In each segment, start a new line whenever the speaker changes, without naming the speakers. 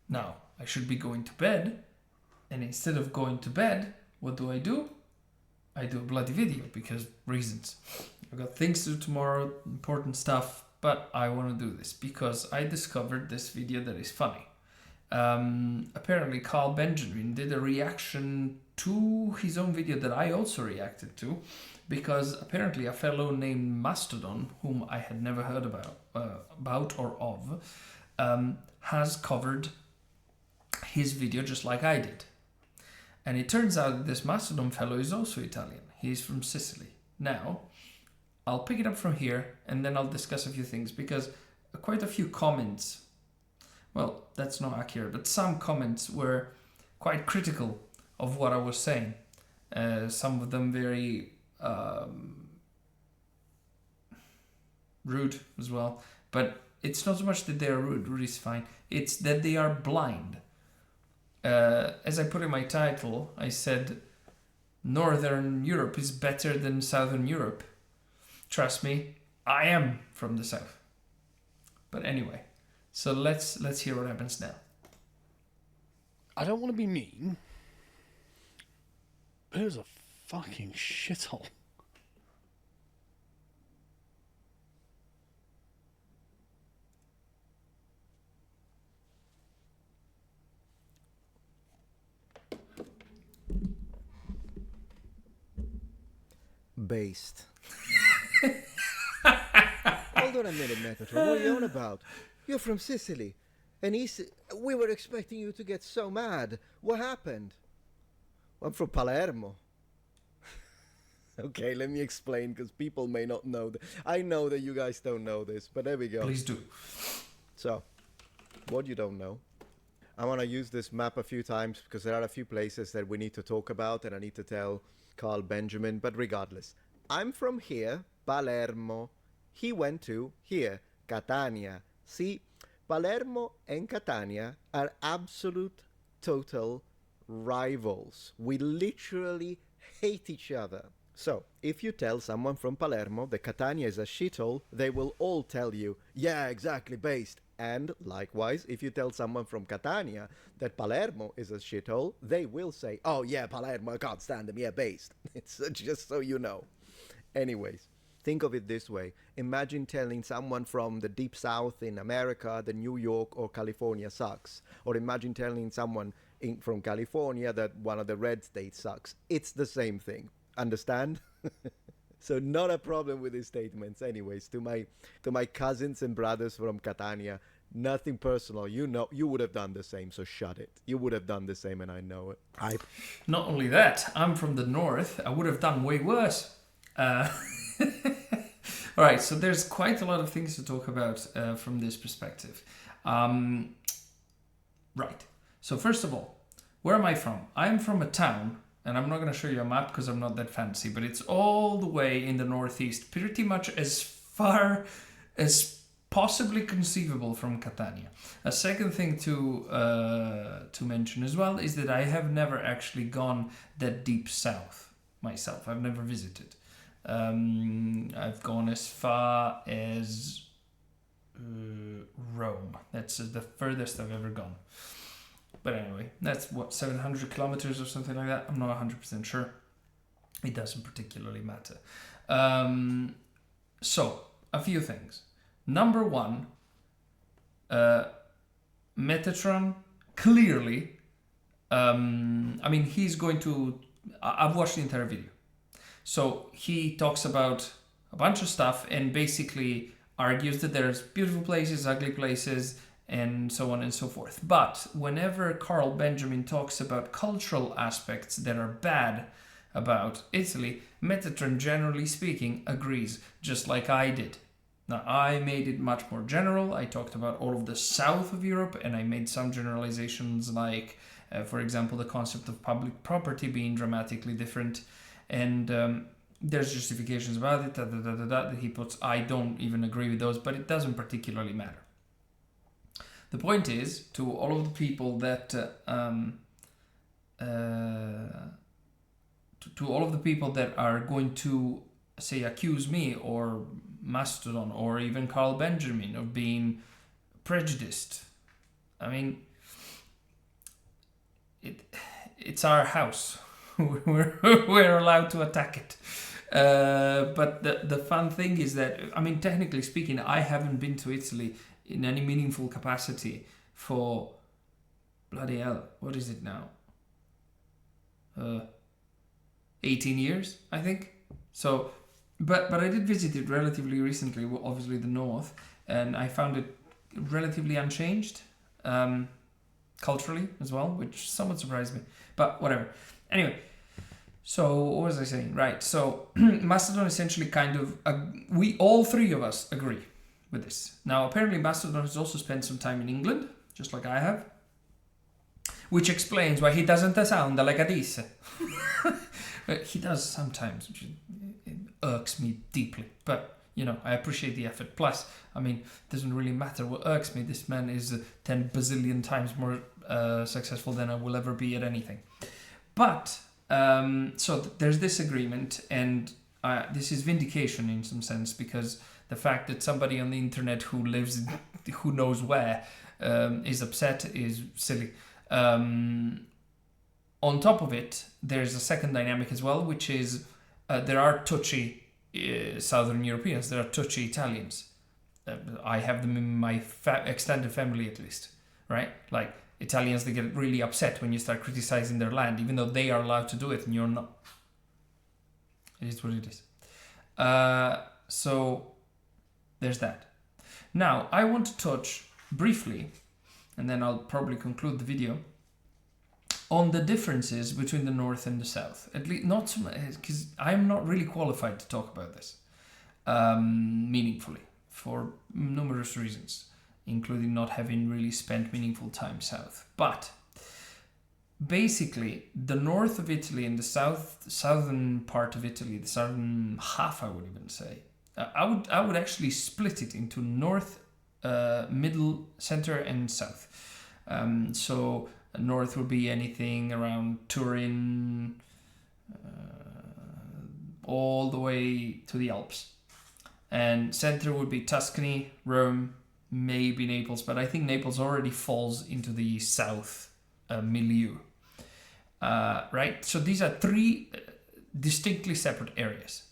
Now, I should be going to bed, and instead of going to bed, what do? I do a bloody video because reasons. I've got things to do tomorrow, important stuff, but I want to do this because I discovered this video that is funny. Apparently, Carl Benjamin did a reaction to his own video that I also reacted to, because apparently a fellow named Mastodon, whom I had never heard about or of, has covered his video just like I did. And it turns out that this Mastodon fellow is also Italian. He's from Sicily. Now, I'll pick it up from here and then I'll discuss a few things, because quite a few comments, well, that's not accurate, but some comments were quite critical of what I was saying. Some of them very rude as well. But it's not so much that they are rude, rude is fine. It's that they are blind. As I put in my title, I said Northern Europe is better than Southern Europe. Trust me, I am from the South. But anyway, so let's hear what happens now.
I don't want to be mean, but it was a fucking shithole.
Based. Hold on a minute, Metatron. What are you on about? You're from Sicily. And we were expecting you to get so mad. What happened? I'm from Palermo. Okay, let me explain, because people may not know. I know that you guys don't know this, but there we go.
Please do.
So, what you don't know. I want to use this map a few times because there are a few places that we need to talk about and I need to tell Carl Benjamin, but regardless. I'm from here, Palermo. He went to here, Catania. See, Palermo and Catania are absolute, total rivals. We literally hate each other. So, if you tell someone from Palermo that Catania is a shithole, they will all tell you, yeah, exactly, based. And likewise, if you tell someone from Catania that Palermo is a shithole, they will say, oh yeah, Palermo, I can't stand them, yeah, based. It's just so you know. Anyways, think of it this way. Imagine telling someone from the deep south in America that New York or California sucks. Or imagine telling someone from California that one of the red states sucks. It's the same thing. Understand? So not a problem with these statements. Anyways, to my cousins and brothers from Catania, nothing personal. You know, you would have done the same, so shut it. You would have done the same, and I know it.
Not only that, I'm from the north. I would have done way worse. All right, so there's quite a lot of things to talk about from this perspective. Right. So first of all, where am I from? I'm from a town, and I'm not going to show you a map because I'm not that fancy, but it's all the way in the northeast, pretty much as far as possibly conceivable from Catania. A second thing to mention as well is that I have never actually gone that deep south myself. I've never visited. I've gone as far as Rome. That's the furthest I've ever gone. But anyway, that's 700 kilometers or something like that. I'm not 100% sure. It doesn't particularly matter. So, a few things. Number one, Metatron clearly, he's going to... I've watched the entire video. So he talks about a bunch of stuff and basically argues that there's beautiful places, ugly places, and so on and so forth. But whenever Carl Benjamin talks about cultural aspects that are bad about Italy, Metatron, generally speaking, agrees, just like I did. Now, I made it much more general. I talked about all of the south of Europe, and I made some generalizations like, for example, the concept of public property being dramatically different. And there's justifications about it that he puts. I don't even agree with those, but it doesn't particularly matter. The point is, to all of the people that to all of the people that are going to say accuse me or Mastodon or even Carl Benjamin of being prejudiced. I mean, it's our house. We're allowed to attack it. But the fun thing is that, I mean, technically speaking, I haven't been to Italy in any meaningful capacity for, bloody hell, what is it now? 18 years, I think. So, but I did visit it relatively recently, obviously the north, and I found it relatively unchanged, culturally as well, which somewhat surprised me. But whatever. Anyway, so what was I saying? Right, so Mastodon essentially kind of, we all three of us agree with this. Now, apparently Mastodon has also spent some time in England, just like I have, which explains why he doesn't sound like a this. He does sometimes, which irks me deeply. But, you know, I appreciate the effort. Plus, I mean, it doesn't really matter what irks me. This man is 10 bazillion times more successful than I will ever be at anything. But, so there's this agreement, and this is vindication in some sense, because the fact that somebody on the internet who lives who knows where is upset is silly. On top of it, there's a second dynamic as well, which is there are touchy Southern Europeans, there are touchy Italians. I have them in my extended family at least, right? Like Italians, they get really upset when you start criticizing their land, even though they are allowed to do it and you're not. It is what it is. So there's that. Now, I want to touch briefly, and then I'll probably conclude the video, on the differences between the North and the South. At least not so much, because I'm not really qualified to talk about this meaningfully for numerous reasons, including not having really spent meaningful time South. But basically, the north of Italy and the southern part of Italy, the southern half, I would even say, I would actually split it into north, middle, center, and south. So north would be anything around Turin, all the way to the Alps. And center would be Tuscany, Rome, maybe Naples, but I think Naples already falls into the south milieu. Right? So these are three distinctly separate areas.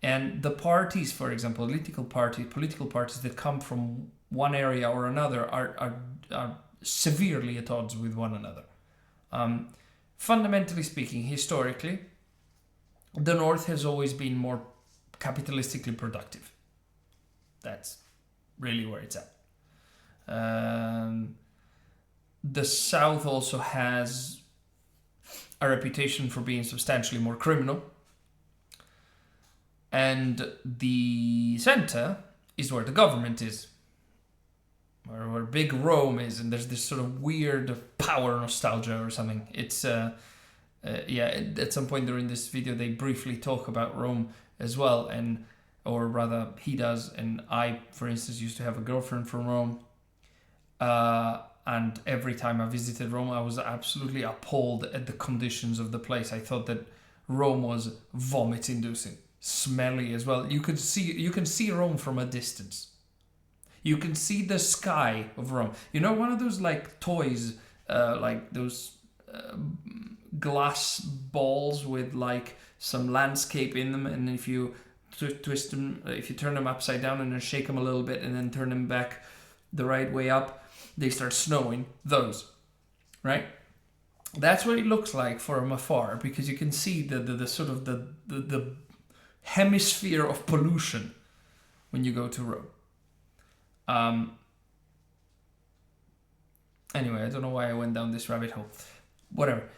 And the parties, for example, political parties that come from one area or another are severely at odds with one another. Fundamentally speaking, historically, the North has always been more capitalistically productive. That's really where it's at. The South also has a reputation for being substantially more criminal. And the center is where the government is, where big Rome is, and there's this sort of weird power nostalgia or something. It's, at some point during this video, they briefly talk about Rome as well, or rather, he does, and I, for instance, used to have a girlfriend from Rome, and every time I visited Rome, I was absolutely appalled at the conditions of the place. I thought that Rome was vomit-inducing, smelly as well. You can see Rome from a distance. You can see the sky of Rome. You know, one of those like toys, like those glass balls with like some landscape in them, and if you twist them, if you turn them upside down and then shake them a little bit and then turn them back the right way up, they start snowing. Those, right? That's what it looks like from afar, because you can see the sort of the hemisphere of pollution when you go to Rome. Anyway, I don't know why I went down this rabbit hole. Whatever.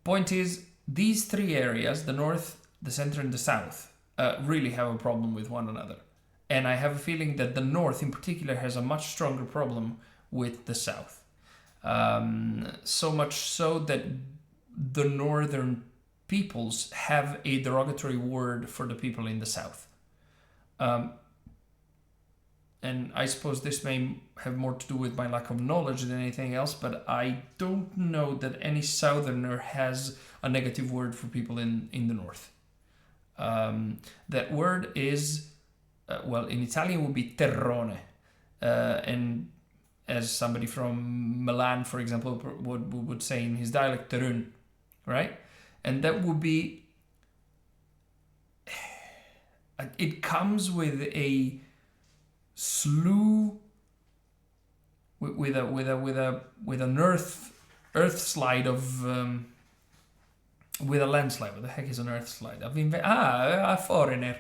Point is, these three areas, the north, the center, and the south, really have a problem with one another. And I have a feeling that the north in particular has a much stronger problem with the south. So much so that the northern peoples have a derogatory word for the people in the south. And I suppose this may have more to do with my lack of knowledge than anything else, but I don't know that any southerner has a negative word for people in the north. That word is, in Italian would be terrone. And as somebody from Milan, for example, would say in his dialect, terun, right? And that would be, it comes with a slew, with an earth slide of, with a landslide. What the heck is an earth slide? A foreigner.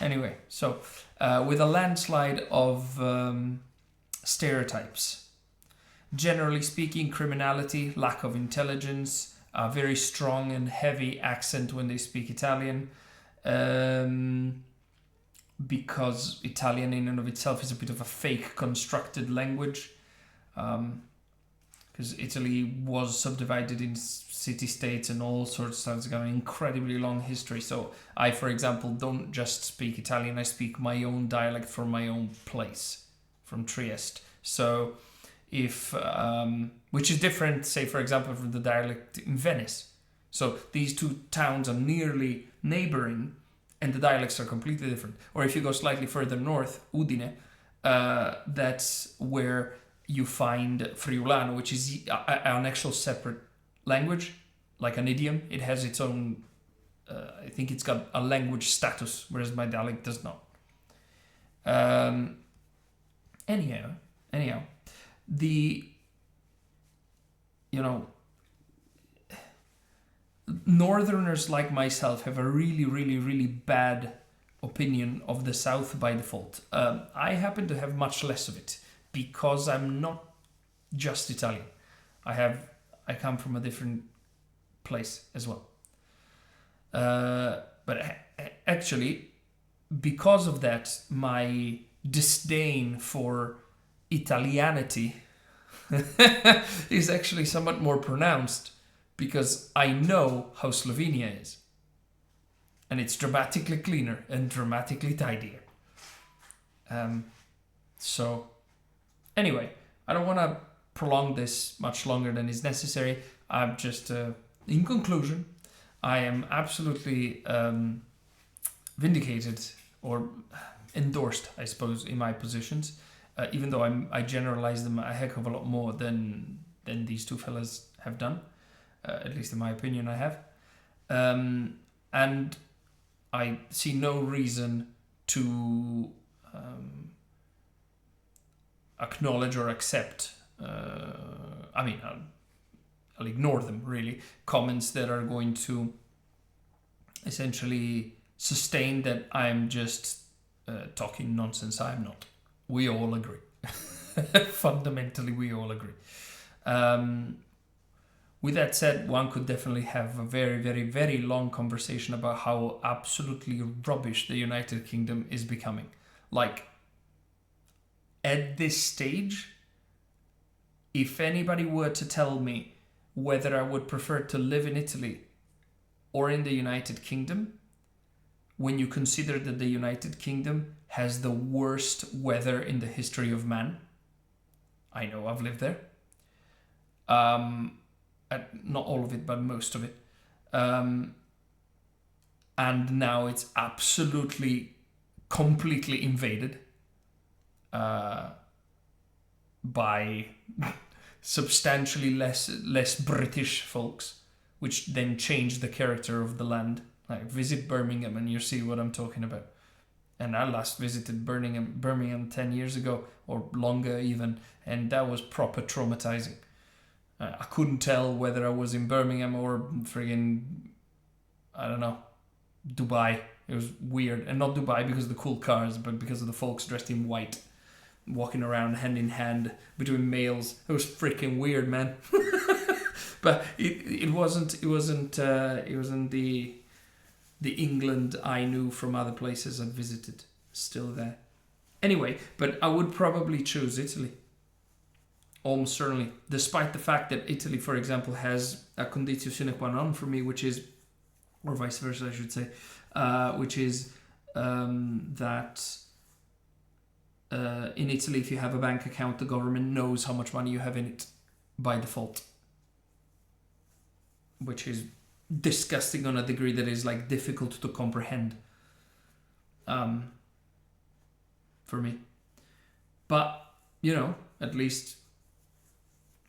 Anyway, so with a landslide of stereotypes. Generally speaking, criminality, lack of intelligence, a very strong and heavy accent when they speak Italian, because Italian in and of itself is a bit of a fake constructed language, because Italy was subdivided in city-states and all sorts of stuff. It's got an incredibly long history. So I, for example, don't just speak Italian, I speak my own dialect from my own place, from Trieste. So if, which is different, say, for example, from the dialect in Venice. So these two towns are nearly neighboring, and the dialects are completely different. Or if you go slightly further north, Udine, that's where you find Friulano, which is an actual separate language, like an idiom. It has its own, I think it's got a language status, whereas my dialect does not. Anyhow, the, Northerners like myself have a really, really, really bad opinion of the South by default. I happen to have much less of it because I'm not just Italian. I come from a different place as well. But actually, because of that, my disdain for Italianity is actually somewhat more pronounced, because I know how Slovenia is. And it's dramatically cleaner and dramatically tidier. So, anyway, I don't want to prolong this much longer than is necessary. I'm just, in conclusion, I am absolutely vindicated or endorsed, I suppose, in my positions, even though I generalize them a heck of a lot more than these two fellas have done. At least in my opinion, I have. And I see no reason to acknowledge or accept, I'll ignore them, really, comments that are going to essentially sustain that I'm just talking nonsense. I'm not. We all agree. Fundamentally, we all agree. With that said, one could definitely have a very, very, very long conversation about how absolutely rubbish the United Kingdom is becoming. Like, at this stage, if anybody were to tell me whether I would prefer to live in Italy or in the United Kingdom, when you consider that the United Kingdom has the worst weather in the history of man, I know, I've lived there. Not all of it, but most of it. And now it's absolutely, completely invaded by substantially less British folks, which then change the character of the land. Like, visit Birmingham and you see what I'm talking about. And I last visited Birmingham 10 years ago, or longer even, and that was proper traumatizing. I couldn't tell whether I was in Birmingham or friggin', I don't know, Dubai. It was weird. And not Dubai because of the cool cars, but because of the folks dressed in white, walking around hand in hand between males. It was freaking weird, man. But it wasn't the England I knew from other places I'd visited still there. Anyway, but I would probably choose Italy. Almost certainly, despite the fact that Italy, for example, has a conditio sine qua non for me, which is, or vice versa, I should say, which is that in Italy, if you have a bank account, the government knows how much money you have in it by default, which is disgusting on a degree that is like difficult to comprehend for me. But, at least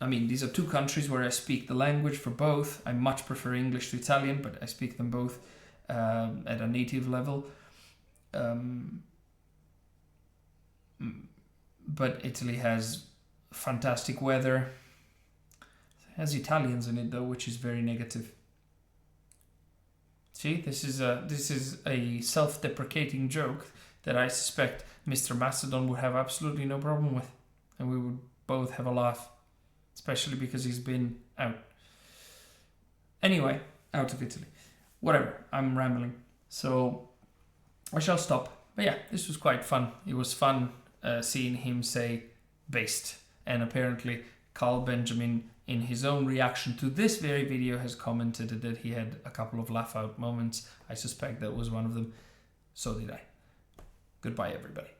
I mean, these are two countries where I speak the language for both. I much prefer English to Italian, but I speak them both at a native level. But Italy has fantastic weather. It has Italians in it though, which is very negative. See, this is a self-deprecating joke that I suspect Mr. Mastodon would have absolutely no problem with, and we would both have a laugh, especially because he's been out. Anyway, out of Italy. Whatever, I'm rambling. So I shall stop. But yeah, this was quite fun. It was fun seeing him say based. And apparently Carl Benjamin, in his own reaction to this very video, has commented that he had a couple of laugh out moments. I suspect that was one of them. So did I. Goodbye, everybody.